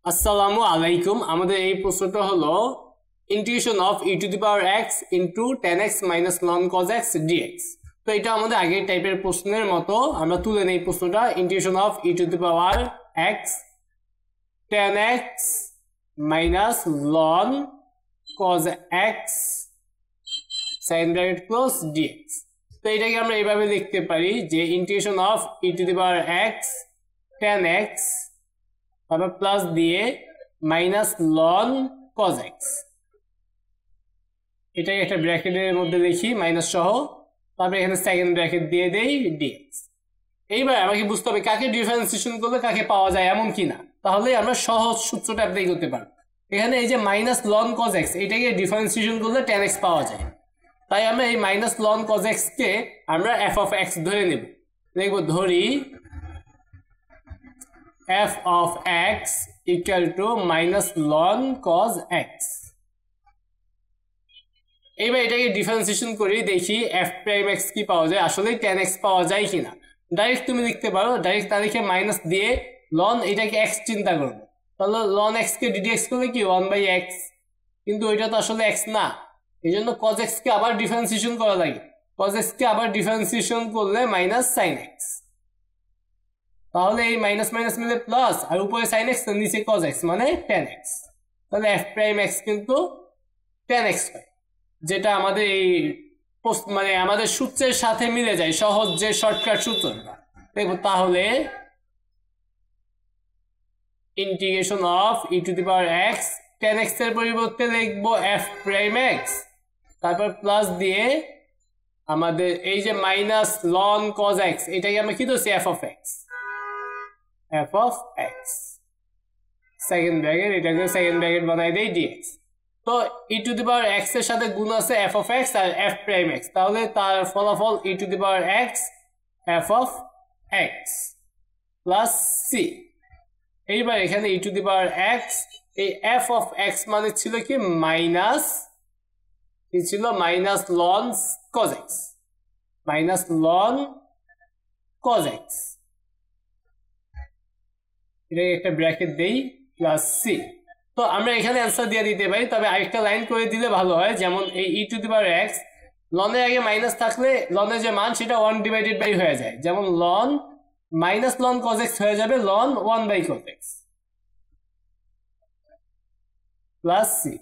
আসসালামু আলাইকুম। আমাদের এই প্রশ্নটা হলো integration of e to the power x into 10x minus ln cos x dx. তো এটা আমাদের আগের টাইপের প্রশ্নের মতো আমরা তুলে নেই প্রশ্নটা। Integration of e to the power x 10x minus ln cos x sine bracket close dx. তো এটাকে আমরা এইভাবে লিখতে পারি যে integration of e to the power x 10x তারপর প্লাস দিয়ে মাইনাস লন কজ এক্স, এটাকে একটা ব্র্যাকেটের মধ্যে লিখি মাইনাস সহ, তারপরে এখানে সেকেন্ড ব্র্যাকেট দিয়ে দেই ডিএক্স। এইবার আমাকে বুঝতে হবে কাকে ডিফারেন্সিয়েশন করলে কাকে পাওয়া যায় এমন কিনা, তাহলে আমরা সহজ সূত্রটা অ্যাপ্লাই করতে পারবো। এখানে এই যে মাইনাস লন কজ এক্স, এটাকে ডিফারেন্সিয়েশন করলে 10x পাওয়া যায়, তাই আমরা এই মাইনাস লন কজ এক্স কে আমরা এফ অফ এক্স ধরে নেব। দেখব ধরি f of x equal to minus ln cos x। এইবার এটাকে ডিফারেন্সিয়েশন করি, দেখি f প্রাইম x কি পাওয়া যায়, আসলে 10x পাওয়া যায় কিনা। ডাইরেক্ট তুমি লিখতে পারো, ডাইরেক্ট তা লিখে মাইনাস দিয়ে লন এটাকে x চিন্তা করবো, তাহলে লন x কে ddx করলে কি 1/x, কিন্তু ওইটা তো আসলে x না, এই জন্য cos x কে আবার ডিফারেন্সিয়েশন করা লাগে। cos x কে আবার ডিফারেন্সিয়েশন করলে মাইনাস sin x, তাহলে এই মাইনাস মাইনাস মিলে প্লাস, আর উপরে sin x নিচে cos x মানে 10x, তাহলে f প্রাইম x কিন্তু 10x হয়, যেটা আমাদের এই মানে আমাদের সূত্রের সাথে মিলে যায়, সহজ যে শর্টকাট সূত্রটা দেখো। তাহলে integration of e to the power x 10x এর পরিবর্তে লিখবো f প্রাইম x, তারপর প্লাস দিয়ে আমাদের এই যে মাইনাস লন cos x, এটাকে আমরা কি ধরছি f of x, f of x second bracket, এটাকে সেকেন্ড ব্র্যাকেট বানাই দেই dx। তো ই টু দি পাওয়ার x এর সাথে গুণ আছে f of x আর f প্রাইম x, তাহলে তার ফলাফল e to the power x f of x plus c। এইবার এখানে e to the power x, এই f of x মানে ছিল কি মাইনাস, কি ছিল minus ln cos x, minus ln cos x, এটাকে একটা ব্র্যাকেট দেই প্লাস সি। তো আমরা এখানে অ্যান্সার দিয়ে দিতে পারি, তবে আরেকটা লাইন করে দিলে ভালো হয়, যেমন এই e to the power x লনের আগে মাইনাস থাকলে লনের যে মান সেটা 1/বাই হয়ে যায়, যেমন ln minus ln cos x হয়ে যাবে loan 1/cos x plus C,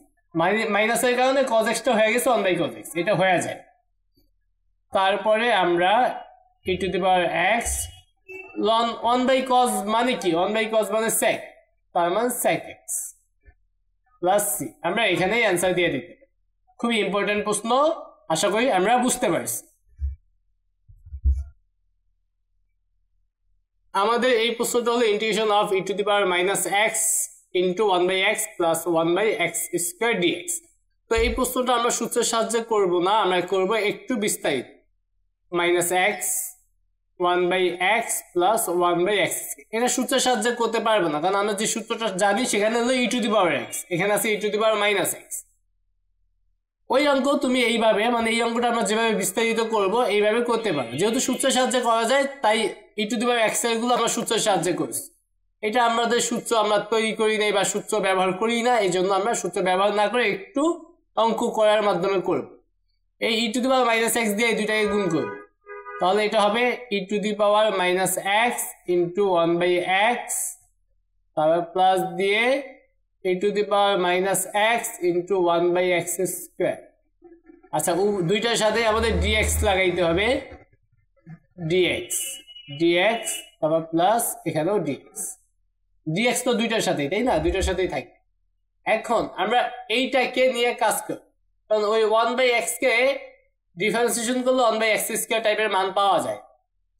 মাইনাসের কারণে cos x টা হয়ে গেছে 1/cos x, এটা হয়ে যায়। তারপরে আমরা e to the power x লন 1/cos মানে কি, 1/cos মানে sec, তার মানে sec x প্লাস সি। আমরা এখানেই অ্যান্সার দিয়ে দিতে পারি। খুবই ইম্পর্টেন্ট প্রশ্ন, আশা করি আমরা বুঝতে পারছি। আমাদের এই প্রশ্নটা হলো integration of e to the power minus x into 1/x plus 1/x square dx. তো এই প্রশ্নটা আমরা সূত্রের সাহায্যে করব না, আমরা করব একটু বিস্তারিত, minus x 1/x plus 1/x, এটা সূত্রের সাহায্যে করতে পারবো না, কারণ আমরা যে সূত্রটা জানি সেখানে হলো ই টু দি পাওয়ার এক্স, এখানে আছে e to the power minus x. ওই অঙ্ক তুমি এইভাবে, মানে এই অঙ্কটা আমরা যেভাবে বিস্তারিত করব এইভাবে করতে পারবো, যেহেতু সূত্রের সাহায্যে করা যায় তাই ই টু দি পাওয়ার এক্স এর গুলো আমরা সূত্রের সাহায্যে করছি। এটা আমাদের সূত্র আমরা তৈরি করি নাই বা সূত্র ব্যবহার করি না, এই জন্য আমরা সূত্র ব্যবহার না করে একটু অঙ্ক করার মাধ্যমে করব। এই e to the power minus x দিয়ে এই দুইটাকে গুণ করব, তাহলে এটা হবে e to the power minus x into 1/x, তারপর প্লাস দিয়ে e to the power minus x into 1/x square. আচ্ছা, দুইটার সাথে আমাদের ডিএক্স লাগাইতে হবে, ডিএক্স ডিএক্স, তারপর প্লাস এখানেও ডিএক্স, ডিএক্স তো দুইটার সাথেই, তাই না, দুইটার সাথেই থাকে। এখন আমরা এইটাকে নিয়ে কাজ করি, কারণ ওই 1/x কে ডিফারেন্সিয়েশন করলে 1/x স্কোয়ার টাইপের মান পাওয়া যায়,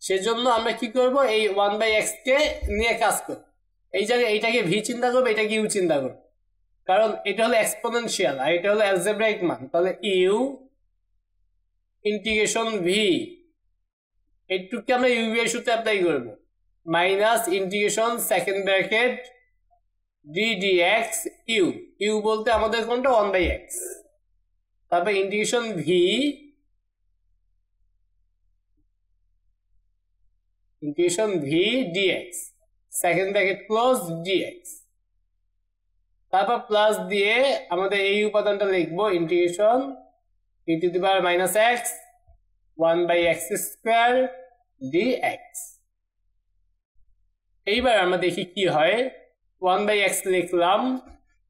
সেজন্য আমরা কি করব, এই 1/x কে নিয়ে কাজ করব। এই জায়গায় এইটাকে ভি চিন্তা করবো, এটাকে ইউ চিন্তা করবো, কারণ এটা হলো এক্সপোনেনশিয়াল আর এটা হলো অ্যালজেব্রাইক মান, তাহলে ইউ ইন্টিগ্রেশন ভি, এইটুকুকে আমরা ইউ এর সূত্রে অ্যাপ্লাই করব, minus integration second bracket d dx u, u বলতে আমাদের কোনটা 1/x, তারপর integration v integration v dx second bracket close dx তারপর প্লাস দিয়ে আমাদের এই উপাদানটা লিখবো integration e to the power minus x 1/x square dx। এইবার আমরা দেখি কি হয়। 1/x লিখলাম,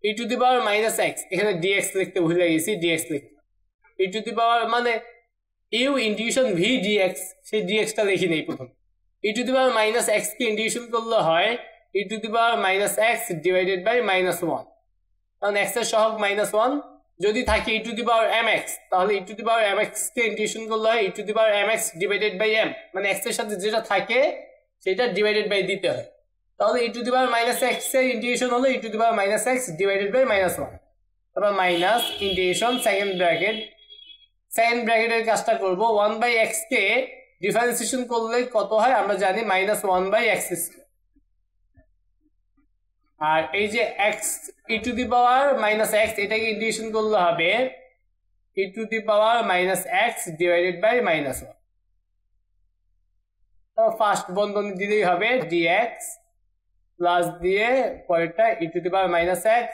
e to the power minus x, এখানে dx লিখতে ভুলে গেছি, dx লিখলাম। e টু দি পাওয়ার মানে ইউ ইন্টিগ্রেশন v dx, সেই dxটা লিখি নেই প্রথম। e to the power minus x কে ইন্টিগ্রেশন করলে হয় e to the power minus x divided by minus 1, কারণ x এর সহগ মাইনাস 1। যদি থাকে e to the power mx, তাহলে e to the power mx কে ইন্টিগ্রেশন করলে হয় e to the power mx divided by m, মানে x এর সাথে যেটা থাকে সেটা ডিভাইডেড বাই দিতে হয়। তাহলে e to the power minus x এর ইন্টিগ্রেশন হলো e to the power minus x divided by minus 1, তারপর মাইনাস ইন্টিগ্রেশন সেকেন্ড ব্র্যাকেটের কাজটা করব। 1/x কে ডিফারেন্সিয়েশন করলে কত হয় আমরা জানি, মাইনাস 1/x স্কয়ার। আর এই যে x e to the power minus x, এটাকে ইন্টিগ্রেশন করলে হবে e to the power minus x divided by minus 1। তো ফার্স্ট বন্ধনী দিলেই হবে dx প্লাস দিয়ে পরেরটা e to the power minus x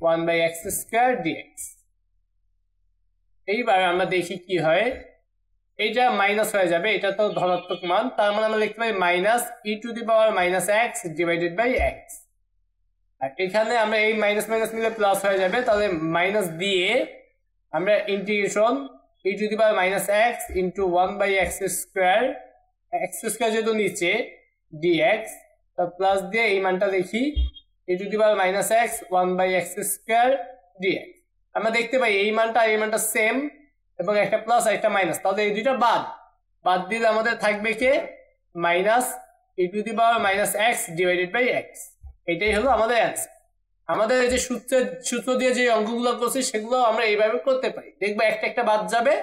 1/x square dx। এইবার আমরা দেখি কি হয়। এইটা মাইনাস হয়ে যাবে, এটা তো ধনাত্মক মান, তার মানে আমরা লিখতে পারি minus e to the power minus x divided by x। আর এখানে আমরা এই মাইনাস মাইনাস মিলে প্লাস হয়ে যাবে, তাহলে মাইনাস দিয়ে আমরা integration e to the power minus x into 1/x square, x square যেহেতু নিচে dx, তার প্লাস দিয়ে এই মানটা দেখি e to the power minus x 1/x square dx। আমরা দেখতে পাই এই মানটা এই মানটা সেম, এবং একটা প্লাস আর একটা মাইনাস, তাহলে এই দুইটা বাদ দিলে আমাদের থাকবে কি minus e to the power minus x divided by x। এটাই হলো আমাদের অ্যান্সার। আমাদের এই যে সূত্র দিয়ে যে অঙ্কগুলো করছি সেগুলো আমরা এইভাবে করতে পারি, দেখবো একটা একটা বাদ যাবে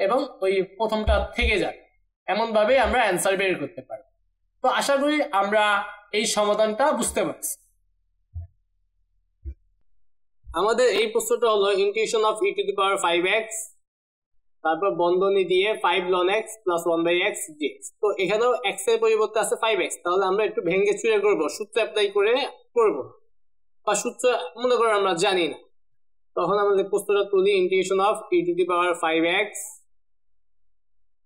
এবং ওই প্রথমটা থেকে যাবে, এমন ভাবে আমরা অ্যান্সার বের করতে পারি। তো আশা করি আমরা এই সমাধানটা বুঝতে পারছি। আমাদের এই প্রশ্নটা হলো integration of e to the power 5x, তারপর বন্ধনী দিয়ে 5 ln x plus 1/x dx। তো এখানেও x এর পরিবর্তে আছে 5x, তাহলে আমরা একটু ভেঙে চুরে করব, সূত্র অ্যাপ্লাই করে করব, বা সূত্র মনে করে আমরা জানি না। তখন আমাদের প্রশ্নটা তুলি integration of e to the power 5x,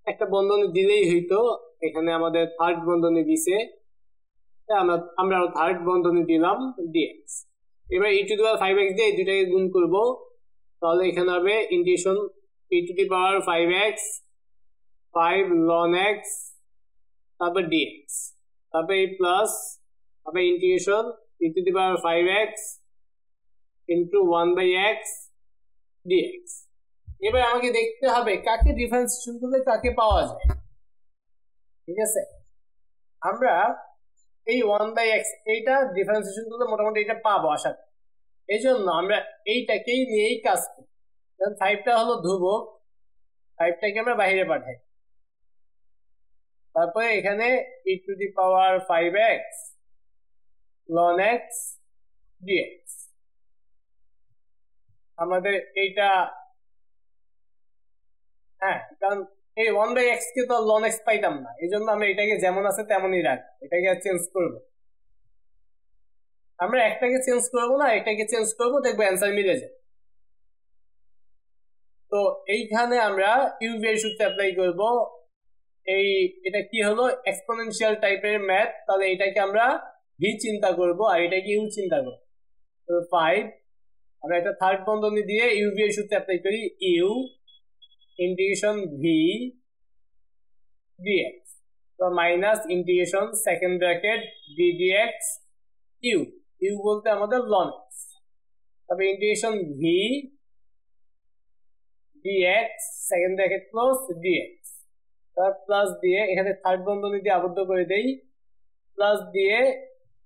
একটা বন্ধনী দিলেই হইতো, এখানে আমাদের থার্ড বন্ধনী দিছে, আমরা থার্ড বন্ধনী দিলাম dx। এবার e to the power 5x দিয়ে এই দুটাকে গুণ করব, তাহলে এখানে হবে integration e to the power 5x 5 ln x তারপর dx, তারপর এই প্লাস, তারপর integration e to the power 5x into 1/x dx। এবার আমাকে দেখতে হবে কাকে ডিফারেন্সিয়েশন করলে কাকে পাওয়া যায়। ঠিক আছে, আমরা এই 1/x এইটা ডিফারেন্সিয়েশন করলে মোটামুটি এটা পাবো আশা করি। এই জন্য আমরা এইটাকেই নিয়েই কাজ করি। 5টা হলো ধ্রুবক, 5টাকে আমরা বাইরে পাঠাই, তারপরে এখানে e to the power 5x ln x dx। আমাদের এইটা কারণ এই 1/x কে তো ln x পাইতাম না, এই জন্য আমরা এটাকে যেমন আছে তেমনই রাখবো, এটাকে আর চেঞ্জ করবো। আমরা একটাকে চেঞ্জ করবো না, এটাকে চেঞ্জ করবো, দেখবো অ্যান্সার মিলে যায়। তো এইখানে আমরা ইউভি এর সূত্র অ্যাপ্লাই করব। এটা কি হলো এক্সপোনেনশিয়াল টাইপের ম্যাথ, তাহলে এটাকে আমরা ভি চিন্তা করব আর এটাকে ইউ চিন্তা করব। তো 5 আমরা এটা থার্ড বন্ধনী দিয়ে ইউভি এর সূত্র অ্যাপ্লাই করি, ইউ ইন্টিগ্রেশন ভি dx, তো minus integration second bracket d dx u বলতে আমাদের ln x, তবে integration v dx second bracket close dx, তার প্লাস দিয়ে এখানে থার্ড বন্ধনী দিয়ে আবদ্ধ করে দেই, প্লাস দিয়ে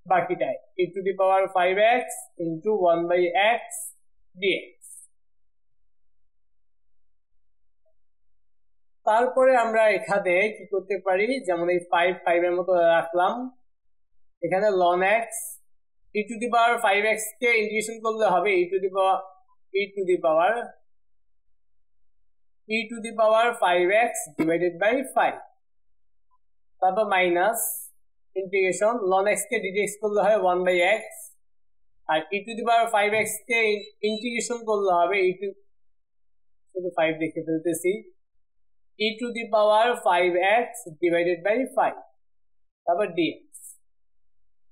বাকিটাই e to the power 5x into 1/x dx। তারপরে আমরা এখানে কি করতে পারি, যেমন এই 5 এর মতো রাখলাম, এখানে ln x e to the power 5x কে ইন্টিগ্রেশন করলে হবে e to the power 5x divided by 5, তারপর মাইনাস ইন্টিগ্রেশন ln x কে dx করলে হয় 1/x আর e to the power 5x কে ইন্টিগ্রেশন করলে হবে e টু শুধু 5 লিখে ফেলতেছি e to the power 5x divided by 5 তারপর dx।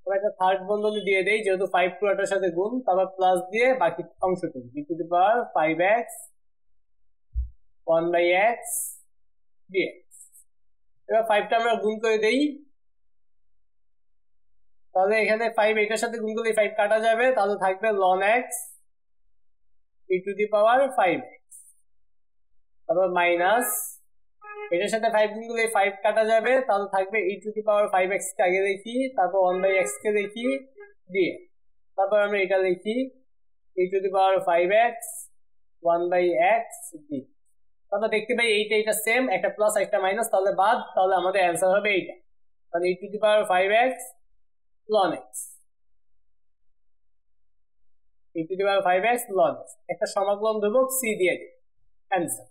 আমরা একটা থার্ড বন্ধনী দিয়ে দেই যেহেতু 5 পুরোটার সাথে গুণ, তারপর প্লাস দিয়ে বাকি অংশটুকু e to the power 5x 1/x dx। এবার 5টা আমরা গুণ করে দেই, তাহলে এখানে 5 এটার সাথে গুণ করলে 5 কাটা যাবে, তাহলে থাকবে ln x e to the power 5x, তারপর মাইনাস এটার সাথে 5 গুণ করলে 5 কাটা যাবে, তাহলে থাকবে e to the power 5x কে আগে লিখি, তারপর 1/x কে লিখি dx, তারপর আমরা এটা লিখি e to the power 5x 1/x dx। তাহলে দেখতে পাই এইটা সেম, একটা প্লাস একটা মাইনাস, তাহলে বাদ, তাহলে আমাদের অ্যান্সার হবে এইটা, তাহলে e to the power 5x ln x, e to the power 5x ln x, একটা সমাকলন ধ্রুবক c দিয়ে দিই, অ্যান্সার।